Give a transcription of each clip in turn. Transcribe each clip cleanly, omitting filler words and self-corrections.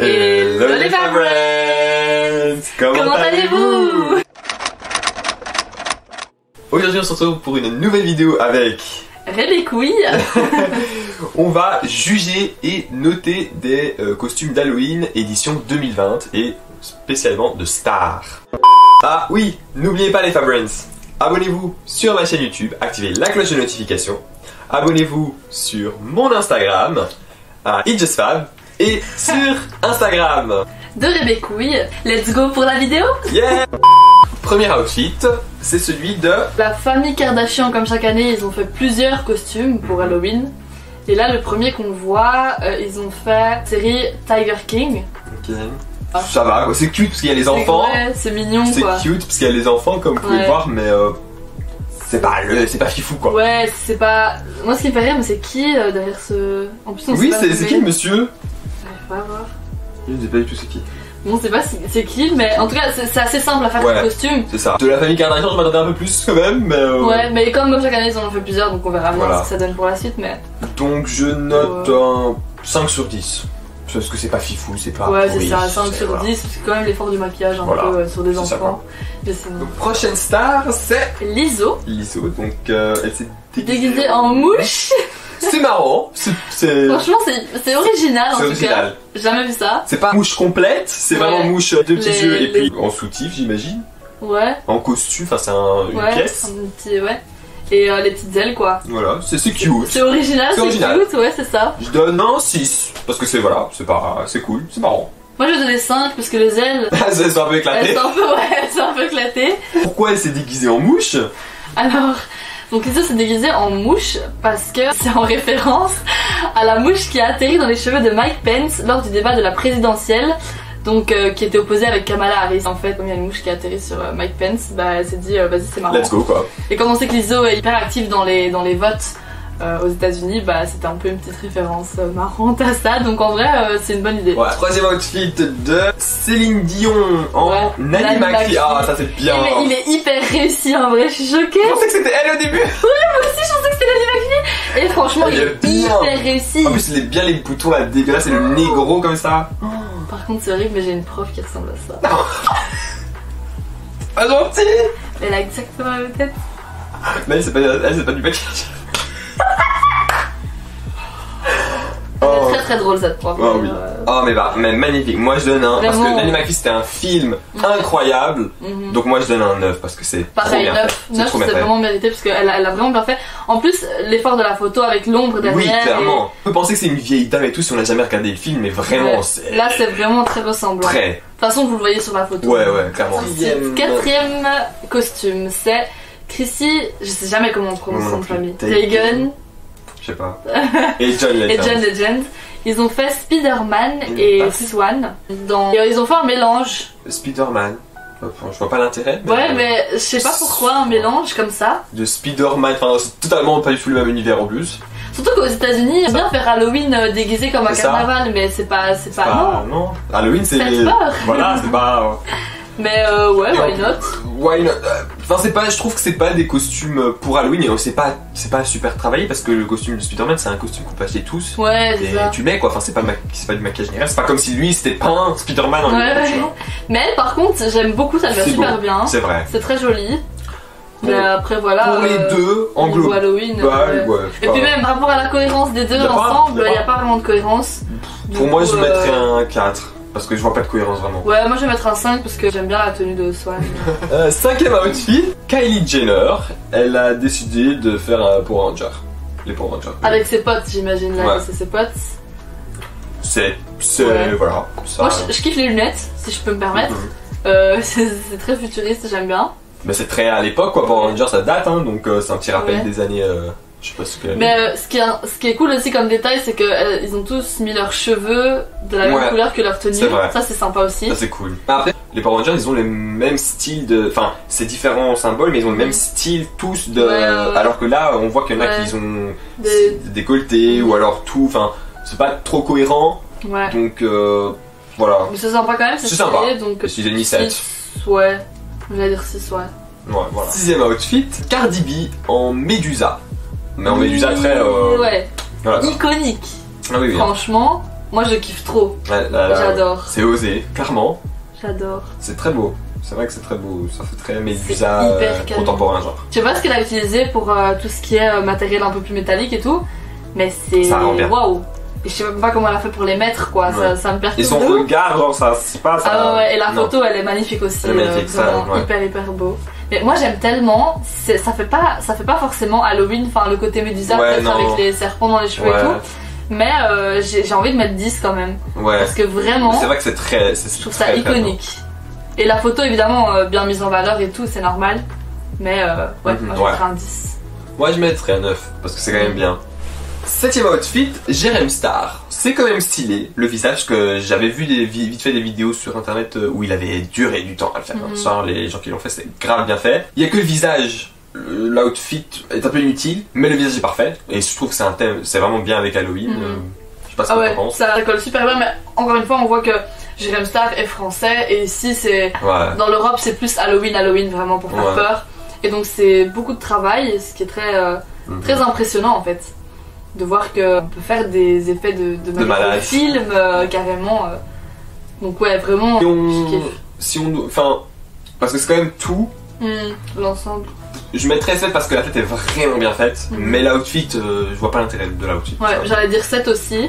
Hello les Fabrens! Comment allez-vous? Aujourd'hui on se retrouve pour une nouvelle vidéo avec Rebecouille. On va juger et noter des costumes d'Halloween édition 2020 et spécialement de Star. Ah oui, n'oubliez pas les Fabrens, abonnez-vous sur ma chaîne YouTube, activez la cloche de notification, abonnez-vous sur mon Instagram à itjustfab et sur Instagram de Rebecouille. Let's go pour la vidéo. Yeah. Premier outfit, c'est celui de la famille Kardashian. Comme chaque année, ils ont fait plusieurs costumes pour Halloween. Et là, le premier qu'on voit, ils ont fait série Tiger King. Ok. Ça va, c'est cute parce qu'il y a les enfants. Ouais, c'est mignon quoi. C'est cute parce qu'il y a les enfants comme vous pouvez voir, mais c'est pas fifou quoi. Ouais, c'est pas. Moi, ce qui me fait rire, mais c'est qui derrière ce. En plus, on oui, c'est qui le monsieur? J'arrive pas à voir. Je ne sais pas du tout c'est qui. Bon, on sait pas c'est qui, mais en tout cas, c'est assez simple à faire ce costume. C'est ça. De la famille Kardashian, je m'attendais un peu plus quand même, mais. Ouais, mais comme chaque année, ils en ont fait plusieurs, donc on verra bien ce que ça donne pour la suite, mais. Donc, je note un 5 sur 10. Parce que c'est pas fifou, c'est pas. Ouais, c'est ça, 5 sur 10, c'est quand même l'effort du maquillage un peu sur des enfants. Donc, prochaine star, c'est Lizzo. Lizzo, donc elle s'est déguisée en mouche. C'est marrant, franchement c'est original en tout cas. J'ai jamais vu ça. C'est pas mouche complète, c'est vraiment mouche de petits yeux et puis en soutif j'imagine. Ouais. En costume, enfin c'est une pièce. Et les petites ailes quoi. Voilà, c'est cute. C'est original, c'est cute, ouais c'est ça. Je donne un 6, parce que c'est c'est cool, c'est marrant. Moi je vais donner 5 parce que les ailes... elles sont un peu éclatées. Elles sont un peu éclatées. Pourquoi elle s'est déguisée en mouche? Alors... Donc Lizzo s'est déguisée en mouche parce que c'est en référence à la mouche qui a atterri dans les cheveux de Mike Pence lors du débat de la présidentielle, donc qui était opposé avec Kamala Harris. En fait, comme il y a une mouche qui a atterri sur Mike Pence, bah elle s'est dit vas-y c'est marrant. Let's go quoi. Et comme on sait que Lizzo est hyper active dans les votes aux États-Unis, bah c'était un peu une petite référence marrante à ça, donc en vrai c'est une bonne idée. Ouais. Troisième outfit de Céline Dion en Nanny McPhee. Ah ça c'est bien. Mais il est hyper réussi en vrai, je suis choquée. Je pensais que c'était elle au début. Oui moi aussi je pensais que c'était Nanny McPhee. Et franchement il est hyper réussi. En plus il est bien les boutons là dégueulasses et le nez gros comme ça. Oh, par contre c'est horrible mais j'ai une prof qui ressemble à ça. Pas gentil. Elle a exactement la même tête. Mais elle c'est pas du maquillage. C'est très très drôle cette prof. Oh oui. Oh mais magnifique. Moi je donne un parce que Nanny McPhee c'était un film incroyable. Donc moi je donne un 9 parce que c'est pareil, trop bien fait. 9 c'est vraiment mérité parce qu'elle a vraiment bien fait. En plus l'effort de la photo avec l'ombre derrière. Oui clairement. On peut penser que c'est une vieille dame et tout si on n'a jamais regardé le film, mais vraiment c'est... Là c'est vraiment très ressemblant. Très. De toute façon vous le voyez sur la photo. Ouais clairement. Quatrième costume c'est Chrissy, je sais jamais comment on prononce son famille. Teigen. Je sais pas. Et John Legend. Ils ont fait Spider-Man et Swan. Ils ont fait un mélange. Spider-Man. Je vois pas l'intérêt. Ouais, mais je sais pas pourquoi un mélange comme ça. De Spider-Man, enfin c'est totalement pas du tout le même univers en plus. Surtout qu'aux États-Unis, ils aiment bien faire Halloween déguisé comme un carnaval, mais c'est pas. Non. Halloween c'est. Voilà, c'est pas. Mais ouais, why not? Enfin je trouve que c'est pas des costumes pour Halloween et c'est pas super travaillé parce que le costume de Spider-Man c'est un costume qu'on peut acheter tous. Ouais, c'est ça. Tu mets quoi, enfin c'est pas du maquillage ni rien, c'est pas comme si lui c'était peint Spider-Man en lui. Mais elle par contre j'aime beaucoup, ça lui va super bien. C'est vrai. C'est très joli. Mais après voilà. Pour les deux en gros. Halloween. Et puis même par rapport à la cohérence des deux ensemble, il n'y a pas vraiment de cohérence. Pour moi je mettrais un 4. Parce que je vois pas de cohérence vraiment. Ouais, moi je vais mettre un 5 parce que j'aime bien la tenue de Swan. Cinquième outfit, Kylie Jenner. Elle a décidé de faire un Power Ranger. Les Power Rangers. Avec ses potes, j'imagine, là, c'est ses potes. Voilà. Ça... Moi je kiffe les lunettes, si je peux me permettre. C'est très futuriste, j'aime bien. Mais c'est très à l'époque quoi, Power Ranger ça date hein, donc c'est un petit rappel des années. Je sais pas ce que. Mais ce qui est cool aussi comme détail, c'est que ils ont tous mis leurs cheveux de la même couleur que leur tenue. Ça c'est sympa aussi. Ça c'est cool. Après, les Power Rangers ils ont le même style de. Enfin, c'est différents symboles, mais ils ont le même style tous de. Alors que là, on voit qu'il y en a qui ont des décolletés ou alors tout. Enfin, c'est pas trop cohérent. Ouais. Donc voilà. Mais c'est sympa quand même, c'est sympa. Donc je suis mis 7. Ouais. J'allais dire 6, ouais. Ouais, voilà. Sixième outfit, Cardi B en Médusa. Mais en Médusa très... Ouais. Voilà. Iconique. Ah oui, franchement, Moi je kiffe trop. Ouais, J'adore. C'est osé, clairement. J'adore. C'est très beau. C'est vrai que c'est très beau. Ça fait très Médusa hyper contemporain, genre. Je sais pas ce qu'elle a utilisé pour tout ce qui est matériel un peu plus métallique et tout, mais c'est Ça rend bien. waouh. Et je sais même pas comment elle a fait pour les mettre, quoi. Ouais. Ça me perturbe. Et son de ouf. regard, genre, ça, c'est pas ça. Ah ouais, et la Non. photo elle est magnifique aussi. Elle est magnifique, ça, vraiment ouais. hyper beau. Mais moi j'aime tellement, ça fait pas forcément Halloween, enfin le côté Médusa Ouais, peut-être non. avec les serpents dans les cheveux Ouais. et tout. Mais j'ai envie de mettre 10 quand même. Ouais. Parce que vraiment, C'est vrai que c'est très. je trouve ça iconique. Et la photo évidemment bien mise en valeur et tout, c'est normal. Mais ouais, moi je mettrais un 10. Moi je mettrais un 9 parce que c'est quand même bien. 7ème outfit, Jerem Star. C'est quand même stylé le visage, que j'avais vu vite fait des vidéos sur internet où il avait duré du temps à le faire. Genre, les gens qui l'ont fait, c'est grave bien fait. Il y a que le visage, l'outfit est un peu inutile, mais le visage est parfait. Et je trouve que c'est un thème, c'est vraiment bien avec Halloween. Je sais pas ce que Ah ouais, t'en penses. ça colle super bien, mais encore une fois on voit que Jerem Star est français et ici c'est Ouais. dans l'Europe c'est plus Halloween vraiment pour faire Ouais. peur. Et donc c'est beaucoup de travail, ce qui est très impressionnant en fait. De voir qu'on peut faire des effets de malade. film carrément. Donc ouais, vraiment, je kiffe. Si on. Enfin. Parce que c'est quand même tout. L'ensemble. Je mettrais 7 parce que la tête est vraiment bien faite. Mais l'outfit, je vois pas l'intérêt de l'outfit. Ouais, j'allais dire 7 aussi.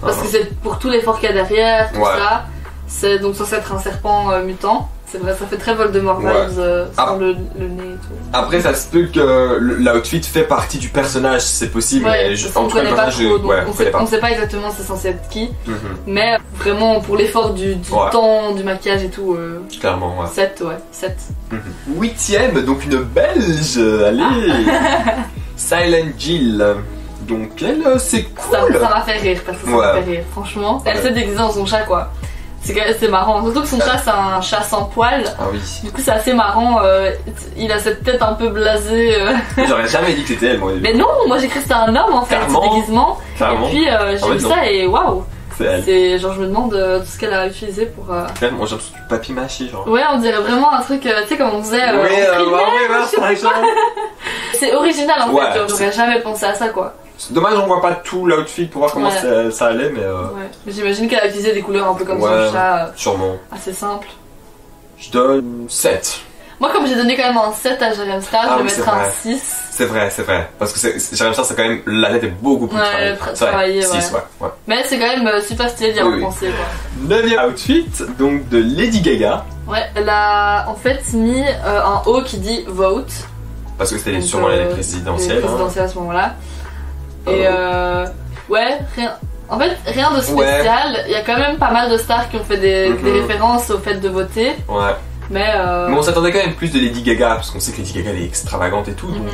Parce que c'est pour tout l'effort qu'il y a derrière, tout ça. C'est donc censé être un serpent mutant. C'est vrai, ça fait très Voldemort vibes sans le nez et tout. Après, ça se peut que l'outfit fait partie du personnage, c'est possible. Ouais, mais on connaît pas trop, donc connaît pas. on sait pas exactement c'est censé être qui. Mais vraiment, pour l'effort du temps, du maquillage et tout, Clairement, ouais. 7, ouais, 7. 8ème, donc une belge, allez Silent Jill. Donc elle, c'est cool. Ça m'a fait rire, parce que ça m'a fait rire, franchement. Elle s'est déguisée dans son chat, quoi. C'est marrant, surtout que son chat c'est un chat sans poils. Ah oui. Du coup c'est assez marrant, il a cette tête un peu blasée. J'aurais jamais dit que c'était elle, moi au début. Mais non, moi j'ai cru que c'était un homme en fait, ce déguisement. Clairement. Et puis j'ai vu ça et waouh. C'est elle. C'est genre je me demande tout ce qu'elle a utilisé pour. Clairement, j'ai l'impression du papier mâché, genre. Ouais, on dirait vraiment un truc, tu sais comme on faisait. C'est original en fait, j'aurais jamais pensé à ça quoi. C'est dommage, on voit pas tout l'outfit pour voir comment ça allait, mais. Ouais. J'imagine qu'elle a utilisé des couleurs un peu comme son chat. Sûrement. Assez simple. Je donne 7. Moi, comme j'ai donné quand même un 7 à Jerem Star, je vais mettre un 6. C'est vrai. Parce que Jerem Star, c'est quand même. La tête est beaucoup plus travaillée. 6, ouais. Mais c'est quand même super stylé d'y repenser, quoi. 9ème outfit, donc de Lady Gaga. Ouais, elle a en fait mis un O qui dit vote. Parce que c'était sûrement les présidentielles. Les présidentielles à ce moment-là. Et ouais, rien. En fait, rien de spécial. Il y a quand même pas mal de stars qui ont fait des références au fait de voter. Ouais. Mais on s'attendait quand même plus de Lady Gaga, parce qu'on sait que Lady Gaga elle est extravagante et tout, donc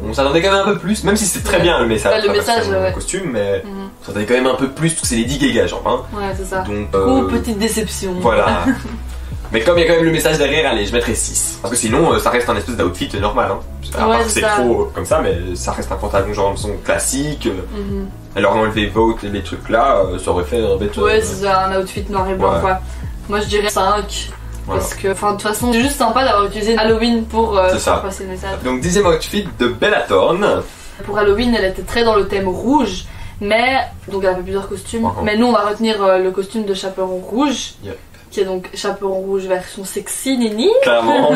on s'attendait quand même un peu plus, même si c'est très bien le message. Le message, le costume, mais on s'attendait quand même un peu plus, parce que c'est Lady Gaga, genre. Ouais, c'est ça. Donc, petite déception. Voilà. Mais comme il y a quand même le message derrière, allez, je mettrais 6. Parce que sinon, ça reste un espèce d'outfit normal. À part que c'est trop comme ça, mais ça reste un pantalon genre son classique. Alors enlever vote et les trucs là, ça aurait fait un bête. Ouais, c'est un outfit noir et blanc quoi. Moi je dirais 5. Parce que, enfin, de toute façon, c'est juste sympa d'avoir utilisé Halloween pour passer le message. Donc, 10ème outfit de Bella Thorne. Pour Halloween, elle était très dans le thème rouge, mais donc elle avait plusieurs costumes. Mais nous, on va retenir le costume de chaperon rouge. Qui est donc chaperon rouge version sexy, Nini. Clairement.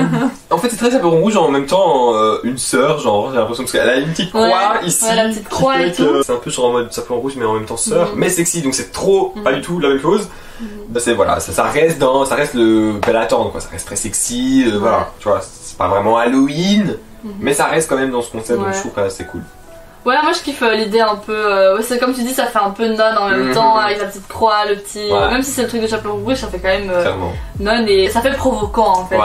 En fait, c'est très chaperon rouge en même temps une sœur, genre, j'ai l'impression, parce qu'elle a une petite croix ici. Ouais, la petite croix et tout. C'est un peu genre en mode chaperon rouge, mais en même temps sœur, mais sexy, donc c'est trop pas du tout la même chose. Bah, c'est voilà, ça reste le Bella Thorne, quoi, ça reste très sexy, voilà, tu vois, c'est pas vraiment Halloween, mais ça reste quand même dans ce concept, donc je trouve que c'est cool. Ouais, moi je kiffe l'idée un peu. C'est comme tu dis, ça fait un peu nonne en même temps, avec la petite croix, le petit. Même si c'est le truc de chaperon rouge, ça fait quand même nonne et ça fait provoquant en fait.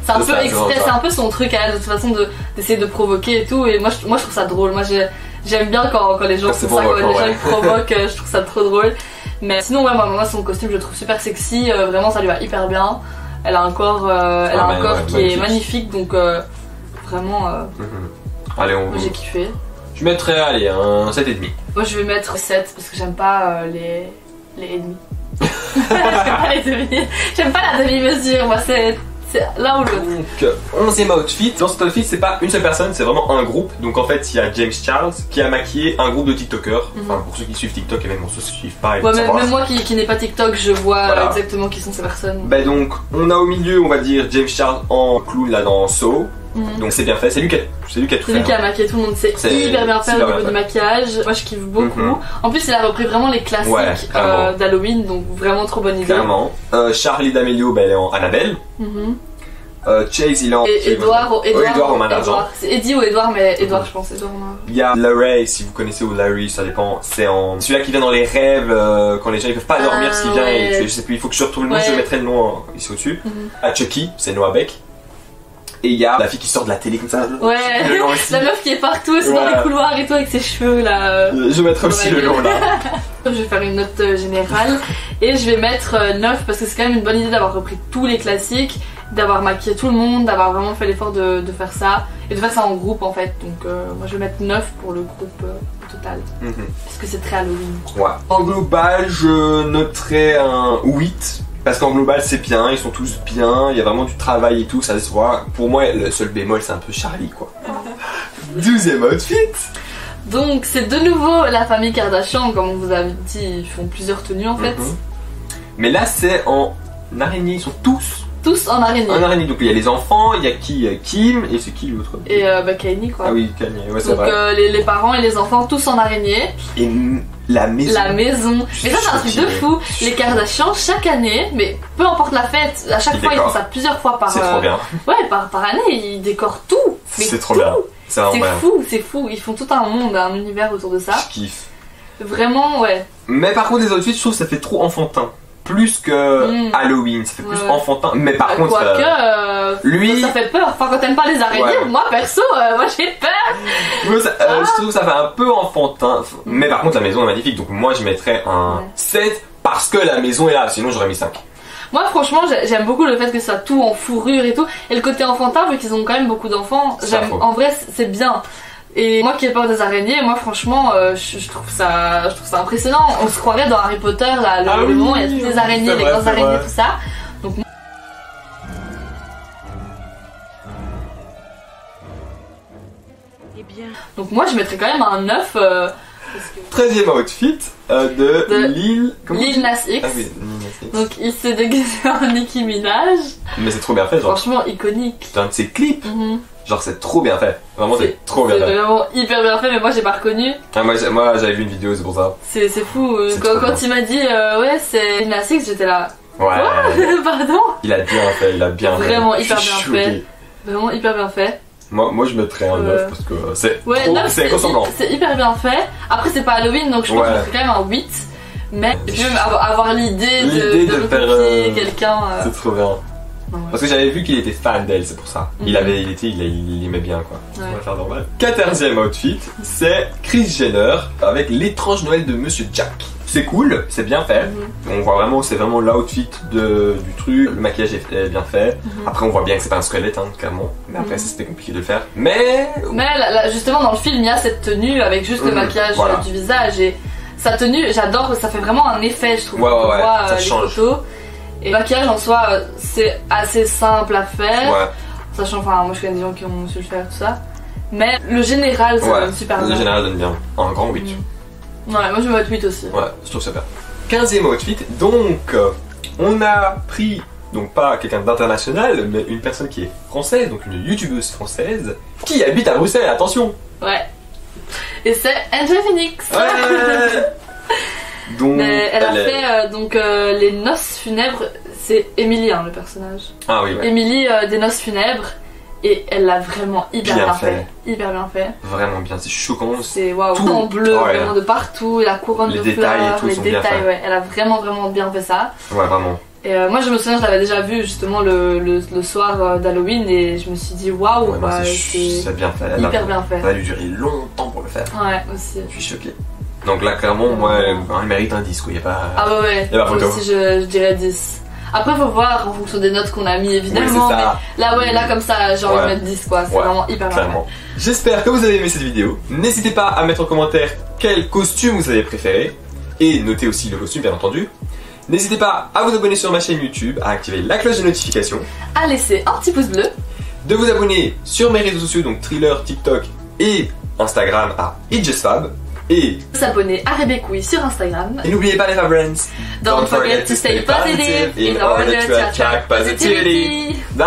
C'est un peu exprès, c'est un peu son truc à elle de toute façon d'essayer de provoquer et tout. Et moi je trouve ça drôle. Moi j'aime bien quand les gens font ça, quand les gens ils provoquent, je trouve ça trop drôle. Mais sinon, ouais, moi son costume je le trouve super sexy, vraiment ça lui va hyper bien. Elle a un corps, qui est magnifique donc vraiment. Allez, moi j'ai kiffé. Je mettrais, allez, un 7,5. Moi je vais mettre 7 parce que j'aime pas les ennemis. J'aime pas les demi. J'aime pas la demi-mesure, moi c'est C'est l'un ou l'autre. Donc, 11e outfit. Dans cet outfit, c'est pas une seule personne, c'est vraiment un groupe. Donc en fait, il y a James Charles qui a maquillé un groupe de TikTokers. Enfin, pour ceux qui suivent TikTok et même pour ceux qui suivent pas. Ouais, même moi qui n'ai pas TikTok, je vois exactement qui sont ces personnes. Bah donc, on a au milieu, on va dire, James Charles en clown là dans Saw. Donc c'est bien fait, c'est lui qui a tout fait. C'est lui qui a maquillé tout le monde, c'est hyper bien fait au niveau du maquillage. Moi je kiffe beaucoup. En plus il a repris vraiment les classiques d'Halloween, donc vraiment trop bonne idée. Clairement. Charlie D'Amelio, bah, elle est en Annabelle. Chase il est en... Edouard aux mains d'argent. C'est Eddie ou Edouard, mais Edouard je pense. Il y a Larry, si vous connaissez, ou Larry, ça dépend. C'est en... celui-là qui vient dans les rêves, quand les gens ils peuvent pas dormir, ce qui vient et je sais plus, il faut que je retrouve le nom, je mettrai le nom ici au-dessus. À Chucky, c'est Noah Beck. Et il y a la fille qui sort de la télé comme ça. Ouais, la meuf qui est partout aussi dans les couloirs et tout avec ses cheveux là. Je mettrai aussi le nom là. Je vais faire une note générale et je vais mettre 9 parce que c'est quand même une bonne idée d'avoir repris tous les classiques, d'avoir maquillé tout le monde, d'avoir vraiment fait l'effort de faire ça et de faire ça en groupe en fait. Donc moi je vais mettre 9 pour le groupe total. Parce que c'est très Halloween. Ouais. En global, je noterai un 8. Parce qu'en global c'est bien, ils sont tous bien, il y a vraiment du travail et tout, ça se voit. Pour moi le seul bémol c'est un peu Charlie quoi. 12e outfit. Donc c'est de nouveau la famille Kardashian, comme on vous avait dit, ils font plusieurs tenues en fait. Mais là c'est en araignée, ils sont tous en araignée. En araignée, donc il y a les enfants, il y a qui Kim, et c'est qui l'autre? Et Kanye quoi. Ah oui, Kanye, ouais c'est vrai. Donc les parents et les enfants tous en araignée. Et la maison. La maison. Mais ça c'est un truc de fou. Les Kardashians chaque année, mais peu importe la fête, à chaque fois ils font ça plusieurs fois par. C'est trop bien. Ouais, par année ils décorent tout. C'est trop bien. C'est fou. Ils font tout un monde, un univers autour de ça. Je kiffe. Vraiment, ouais. Mais par contre les outfits, je trouve que ça fait trop enfantin. Plus que Halloween, ça fait plus enfantin. Mais par contre, lui, ça fait peur. Enfin, quand t'aimes pas les araignées, moi perso, moi j'ai peur. Je trouve que ça fait un peu enfantin. Mais par contre, la maison est magnifique. Donc moi, je mettrais un 7 parce que la maison est là. Sinon, j'aurais mis 5. Moi, franchement, j'aime beaucoup le fait que ça soit tout en fourrure et tout. Et le côté enfantin, vu qu'ils ont quand même beaucoup d'enfants, en vrai, c'est bien. Et moi qui ai peur des araignées, moi franchement je trouve ça impressionnant. On se croirait dans Harry Potter là, le moment il y a toutes les araignées, les grosses araignées, tout ça. Donc moi je mettrais quand même un 9 13e outfit de Lil Nas X. Ah oui, Lil Nas X. Donc il s'est déguisé en Nicki Minaj. Mais c'est trop bien fait, genre. Franchement iconique. C'est un de ses clips. Genre c'est trop bien fait. Vraiment c'est trop bien fait. C'est vraiment hyper bien fait, mais moi j'ai pas reconnu. Ah, moi j'avais vu une vidéo, c'est pour ça. C'est fou. Quand il m'a dit ouais c'est Lil Nas X, j'étais là. Ouais. Quoi pardon. Il a bien fait, Vraiment hyper bien fait. Vraiment hyper bien fait. Moi je mettrais un 9 parce que c'est ressemblant. C'est hyper bien fait. Après c'est pas Halloween donc je pense que je mettrais quand même un 8. Mais je peux même avoir l'idée de faire quelqu'un. C'est trop bien. Parce que j'avais vu qu'il était fan d'elle, c'est pour ça. Il aimait bien quoi. On va faire normal. 14e outfit, c'est Kris Jenner avec l'étrange Noël de Monsieur Jack. C'est cool, c'est bien fait. On voit vraiment, c'est vraiment l'outfit du truc. Le maquillage est bien fait. Après, on voit bien que c'est pas un squelette, clairement. Mais après, c'était compliqué de le faire. Mais justement, dans le film, il y a cette tenue avec juste le maquillage du visage et sa tenue. J'adore, ça fait vraiment un effet, je trouve. Ouais, on voit ça les change. photos. Et le maquillage en soi, c'est assez simple à faire. Sachant, enfin, moi je connais des gens qui ont su le faire, tout ça. Mais le général, ça donne super bien. Le général donne bien. Un grand 8. Ouais, moi je vais mettre 8 aussi. Ouais, je trouve ça bien. 15e outfit, donc on a pris, donc pas quelqu'un d'international, mais une personne qui est française, donc une youtubeuse française, qui habite à Bruxelles, attention. Ouais. Et c'est Angel Phoenix. Ouais. Donc, mais elle a fait les noces funèbres, c'est Emily le personnage. Ah oui, ouais. Emily des noces funèbres. Et elle l'a vraiment hyper bien fait. Hyper bien fait. Vraiment bien, c'est choquant. C'est waouh, tout en bleu, vraiment de partout, la couronne de fleurs, les détails, ouais. Elle a vraiment bien fait ça. Ouais, vraiment. Et moi je me souviens, je l'avais déjà vu justement le soir d'Halloween et je me suis dit waouh, c'est bien fait. Hyper bien fait. Ça a dû durer longtemps pour le faire. Ouais, aussi. Je suis choqué. Donc là, clairement, moi, elle mérite un 10 quoi. Y a pas. Ah ouais, moi aussi je dirais 10. Après faut voir en fonction des notes qu'on a mis évidemment, mais là comme ça j'ai envie de mettre 10 quoi, c'est vraiment hyper bien. J'espère que vous avez aimé cette vidéo, n'hésitez pas à mettre en commentaire quel costume vous avez préféré, et notez aussi le costume bien entendu, N'hésitez pas à vous abonner sur ma chaîne YouTube, à activer la cloche de notification, À laisser un petit pouce bleu. de vous abonner sur mes réseaux sociaux, donc Thriller, TikTok et Instagram à itjustfab. Et S'abonner à Rebecouille sur Instagram. n'oubliez pas les Fabrens. Don't forget to stay positive in order to attract positivity. Bye!